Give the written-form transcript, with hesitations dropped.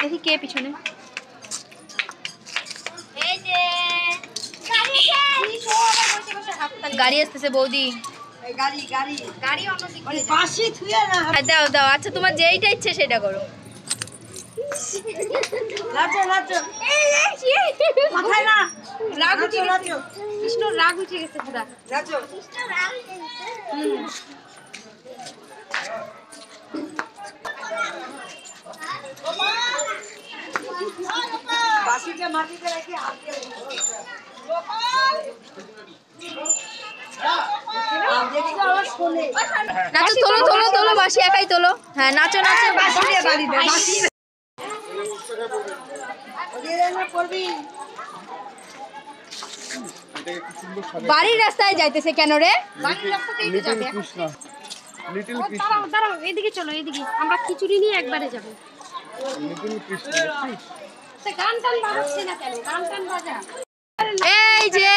দেখি কে পিছনে গাড়ি আসতেছে বৌদি দাও দাও আচ্ছা তোমার যেইটা ইচ্ছে সেটা করো কৃষ্ণ রাগ উঠে গেছে পুরা নাচো তোলো তোলো তোলো বাসি একাই তোলো হ্যাঁ নাচো নাচো বাড়ির রাস্তায় যাইতেছে কেন রে বাড়ির রাস্তাতেই তো যাবে লিটল কৃষ্ণ দাঁড়াও দাঁড়াও এদিকে চলো এদিকে আমরা খিচুড়ি নিয়ে একবারে যাব লিটল কৃষ্ণ গান টান বাজছে না কেন গান টান বাজা এই যে